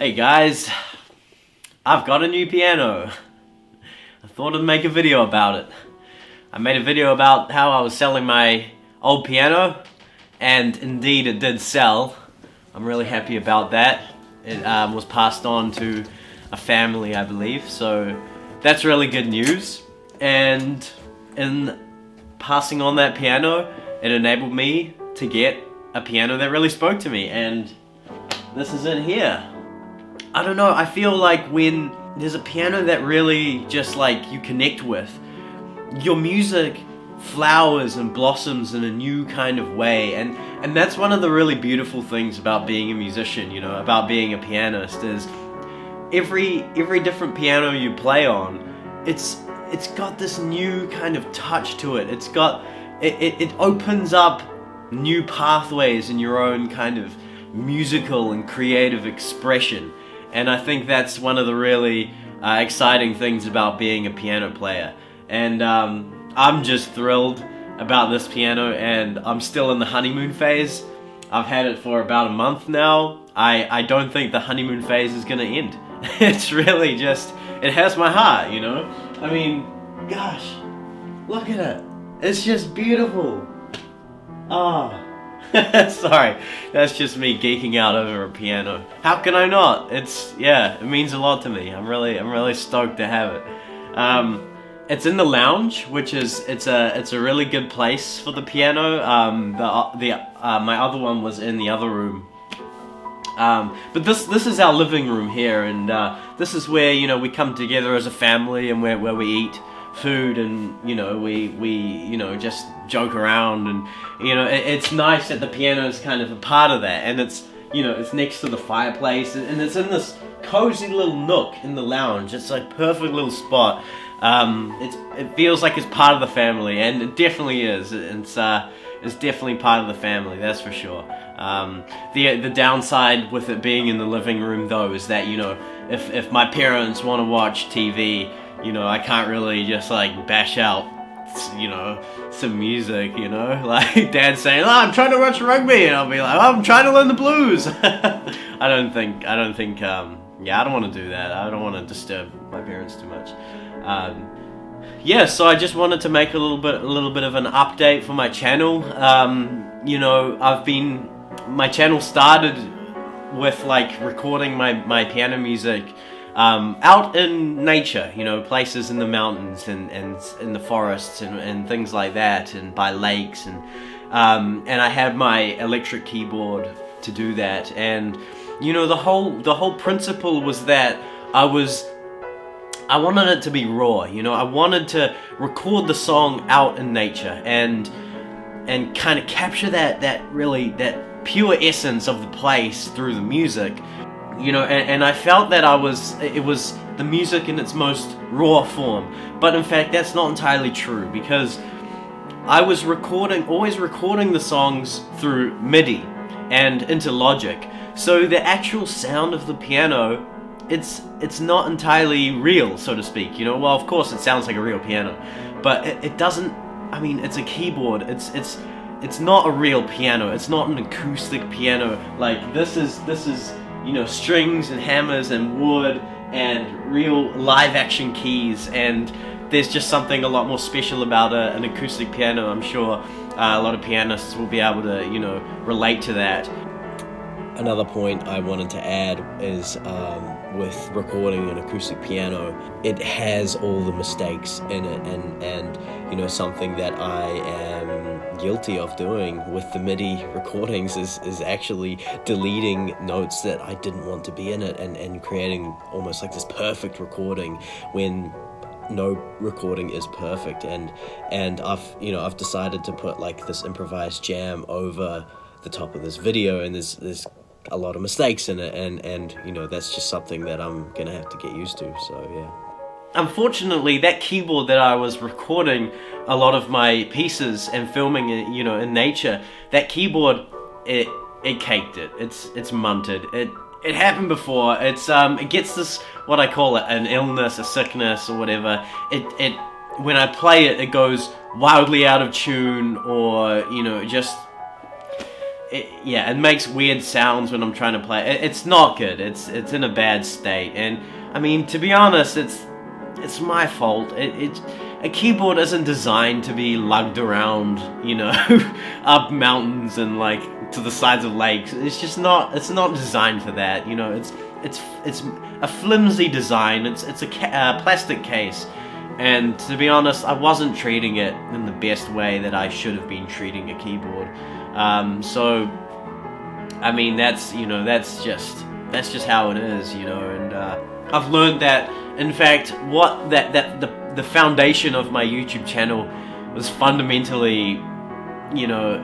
Hey guys, I've got a new piano. I thought I'd make a video about it. I made a video about how I was selling my old piano, and indeed it did sell. I'm really happy about that. It was passed on to a family, I believe, so that's really good news. And in passing on that piano, it enabled me to get a piano that really spoke to me, and this is it here. I don't know, I feel like when there's a piano that really just like you connect with, your music flowers and blossoms in a new kind of way, and that's one of the really beautiful things about being a musician, you know, about being a pianist, is every different piano you play on, it's got this new kind of touch to it. It opens up new pathways in your own kind of musical and creative expression. And I think that's one of the really exciting things about being a piano player. And I'm just thrilled about this piano, and I'm still in the honeymoon phase. I've had it for about a month now. I don't think the honeymoon phase is gonna end. It's really just, it has my heart, you know? I mean, gosh, look at it. It's just beautiful. Ah. Sorry, that's just me geeking out over a piano. How can I not? It means a lot to me. I'm really stoked to have it. It's in the lounge, which is it's a really good place for the piano. My other one was in the other room. But this is our living room here, and this is where, you know, we come together as a family, and where we eat food, and you know, we just joke around, and you know, it's nice that the piano is kind of a part of that, and it's, you know, it's next to the fireplace, and it's in this cozy little nook in the lounge. It's like perfect little spot. It feels like it's part of the family, and it definitely is. It's definitely part of the family, that's for sure. The downside with it being in the living room, though, is that, you know, if my parents want to watch TV, you know, I can't really just like bash out, you know, some music, you know, like Dad's saying, "Oh, I'm trying to watch rugby," and I'll be like, "Oh, I'm trying to learn the blues." I don't think, I don't want to do that. I don't want to disturb my parents too much. Yeah, so I just wanted to make a little bit of an update for my channel. You know, my channel started with like recording my piano music out in nature, you know, places in the mountains and in the forests and things like that, and by lakes, and I had my electric keyboard to do that. And you know, the whole principle was that I wanted it to be raw, you know. I wanted to record the song out in nature and kind of capture that pure essence of the place through the music, you know. And I felt that it was the music in its most raw form. But in fact, that's not entirely true, because I was always recording the songs through MIDI and into Logic. So the actual sound of the piano, it's not entirely real, so to speak, you know. Well, of course it sounds like a real piano, but it doesn't. I mean, it's a keyboard. It's not a real piano. It's not an acoustic piano. Like this is, you know, strings and hammers and wood and real live action keys, and there's just something a lot more special about an acoustic piano. I'm sure a lot of pianists will be able to, you know, relate to that. Another point I wanted to add is with recording an acoustic piano, it has all the mistakes in it, and you know, something that I am guilty of doing with the MIDI recordings is actually deleting notes that I didn't want to be in it, and creating almost like this perfect recording when no recording is perfect. And I've decided to put like this improvised jam over the top of this video, and there's a lot of mistakes in it, and you know, that's just something that I'm gonna have to get used to. So yeah. Unfortunately, that keyboard that I was recording a lot of my pieces and filming it, you know, in nature, that keyboard, it caked it. It's munted. It happened before. It gets this, what I call it, an illness, a sickness, or whatever. It when I play it, it goes wildly out of tune, or you know, just yeah, it makes weird sounds when I'm trying to play. It's not good. It's in a bad state, and I mean, to be honest, it's my fault. A keyboard isn't designed to be lugged around, you know, up mountains and like to the sides of lakes. It's just not. It's not designed for that. You know, it's a flimsy design. It's a plastic case, and to be honest, I wasn't treating it in the best way that I should have been treating a keyboard. So, I mean, that's just how it is, you know. And I've learned that, in fact, the foundation of my YouTube channel was fundamentally, you know,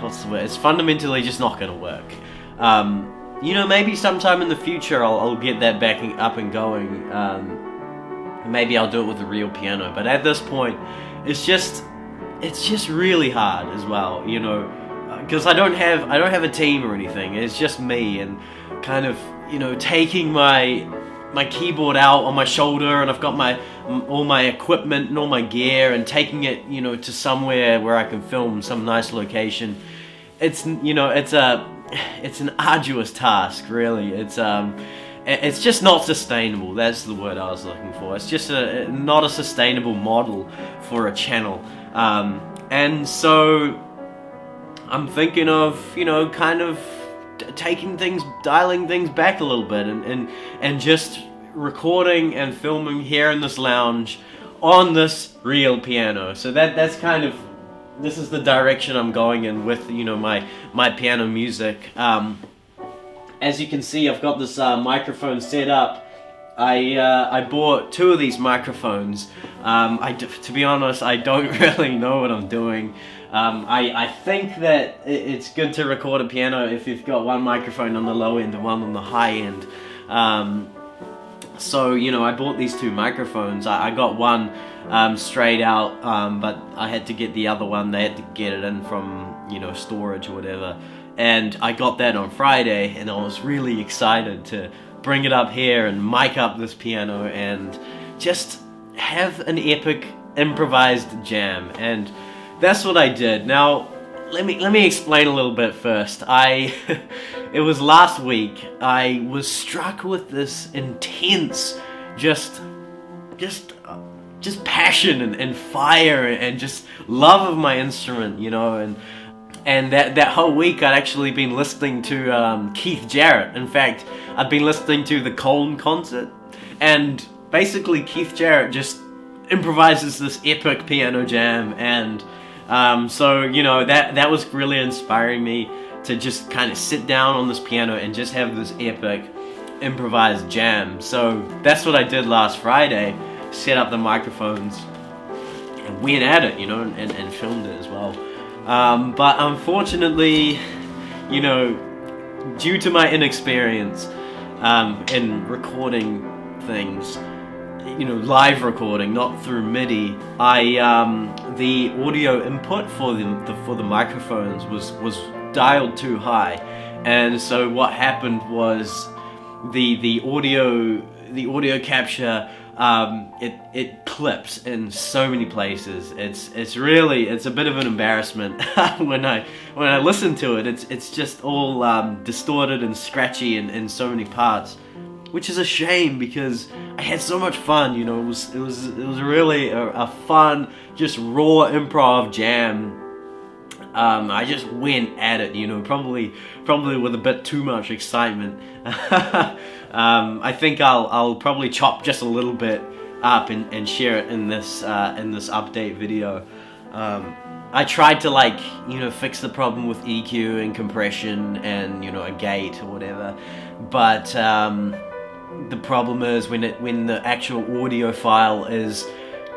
what's the word? It's fundamentally just not gonna work. You know, maybe sometime in the future I'll get that back up and going. Maybe I'll do it with a real piano. But at this point, it's just really hard as well, you know, because I don't have a team or anything. It's just me, and kind of, you know, taking my keyboard out on my shoulder, and I've got all my equipment and all my gear, and taking it, you know, to somewhere where I can film, some nice location. It's, you know, it's an arduous task, really. It's just not sustainable. That's the word I was looking for. It's just not a sustainable model for a channel. And so I'm thinking of, you know, kind of dialing things back a little bit, and just recording and filming here in this lounge on this real piano. So that's kind of, this is the direction I'm going in with, you know, my piano music. As you can see, I've got this microphone set up. I bought 2 of these microphones. To be honest, I don't really know what I'm doing. I think that it's good to record a piano if you've got one microphone on the low end and one on the high end. So, you know, I bought these 2 microphones. I got one straight out, but I had to get the other one. They had to get it in from, you know, storage or whatever. And I got that on Friday, and I was really excited to bring it up here and mic up this piano and just have an epic improvised jam. And that's what I did. Now, let me explain a little bit first. It was last week. I was struck with this intense, just passion and fire and just love of my instrument, you know. And that whole week I'd actually been listening to Keith Jarrett. In fact, I'd been listening to the Cologne concert, and basically Keith Jarrett just improvises this epic piano jam, and so, you know, that was really inspiring me to just kind of sit down on this piano and just have this epic improvised jam. So that's what I did last Friday, set up the microphones and went at it, you know, and filmed it as well. But unfortunately, you know, due to my inexperience in recording things, you know, live recording, not through MIDI, the audio input for the microphones was dialed too high, and so what happened was the audio capture, it clips in so many places. It's a bit of an embarrassment when I listen to it. It's just all distorted and scratchy in so many parts, which is a shame because I had so much fun. You know, it was really a fun, just raw improv jam. I just went at it, you know, probably with a bit too much excitement. I think I'll probably chop just a little bit up and share it in this update video. I tried to, like, you know, fix the problem with EQ and compression and, you know, a gate or whatever, but the problem is when the actual audio file is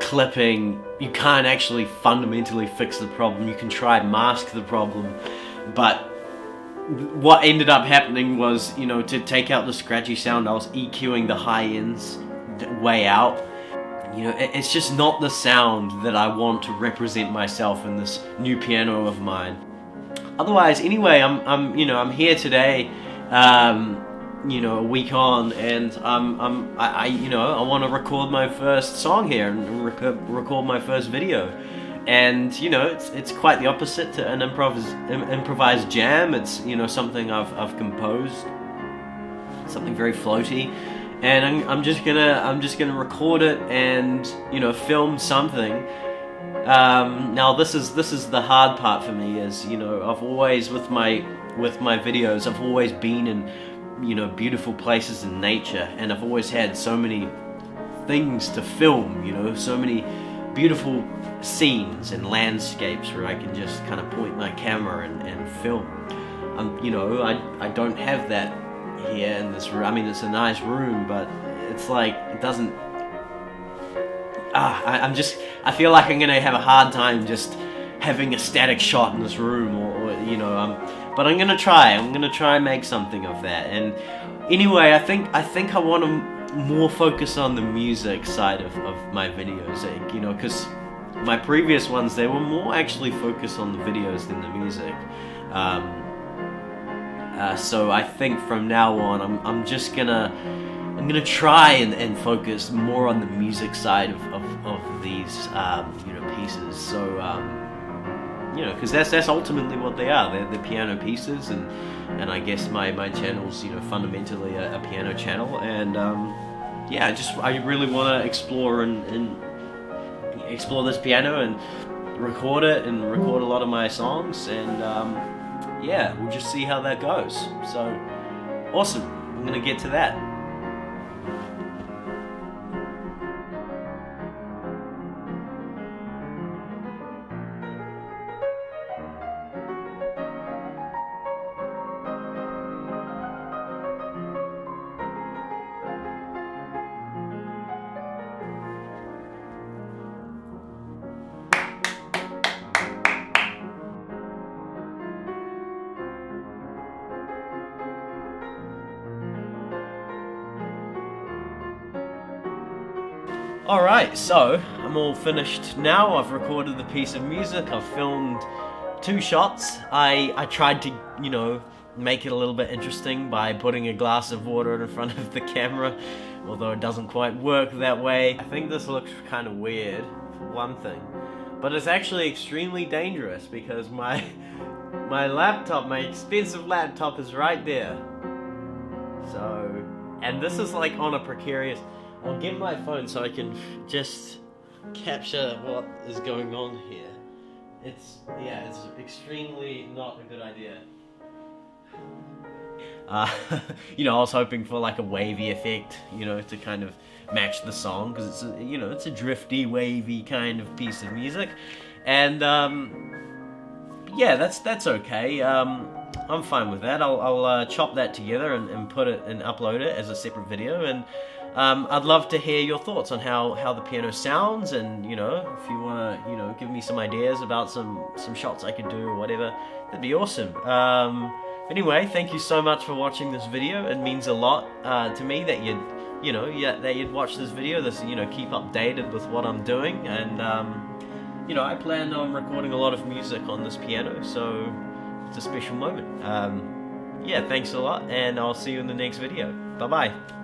clipping, you can't actually fundamentally fix the problem. You can try and mask the problem, but what ended up happening was, you know, to take out the scratchy sound, I was EQing the high ends way out. You know, it's just not the sound that I want to represent myself in this new piano of mine. Otherwise, anyway, I'm here today, you know, a week on, and I want to record my first song here and record my first video. and you know, it's quite the opposite to an improvised jam. It's, you know, something I've composed, something very floaty, and I'm just gonna record it and, you know, film something. Now this is the hard part for me, is, you know, I've always with my videos, I've always been in, you know, beautiful places in nature, and I've always had so many things to film, you know, so many beautiful scenes and landscapes where I can just kind of point my camera and film. You know, I don't have that here in this room. I mean, it's a nice room, but it's like, it doesn't, I feel like I'm gonna have a hard time just having a static shot in this room, or you know, but I'm gonna try and make something of that. And anyway, I think I want to more focus on the music side of my videos, you know, because my previous ones, they were more actually focused on the videos than the music. So I think from now on, I'm gonna try and focus more on the music side of these you know, pieces. So you know, because that's ultimately what they are. They're piano pieces, and I guess my channel's, you know, fundamentally a piano channel. And yeah, I really want to explore and explore this piano and record it and record a lot of my songs. And yeah, we'll just see how that goes. So awesome. I'm gonna get to that. Alright, so I'm all finished now. I've recorded the piece of music, I've filmed 2 shots. I tried to, you know, make it a little bit interesting by putting a glass of water in front of the camera, although it doesn't quite work that way. I think this looks kind of weird, for one thing, but it's actually extremely dangerous because my laptop, my expensive laptop, is right there. So, and this is like on a precarious... I'll get my phone so I can just capture what is going on here. It's extremely not a good idea. You know, I was hoping for like a wavy effect, you know, to kind of match the song, because it's a, you know, it's a drifty, wavy kind of piece of music. And yeah, that's okay. I'm fine with that. I'll chop that together and put it and upload it as a separate video. And I'd love to hear your thoughts on how the piano sounds, and, you know, if you want to, you know, give me some ideas about some shots I could do or whatever, that'd be awesome. Anyway, thank you so much for watching this video. It means a lot to me that you'd watch this video. You know, keep updated with what I'm doing. And you know, I plan on recording a lot of music on this piano, so it's a special moment. Yeah, thanks a lot, and I'll see you in the next video. Bye bye.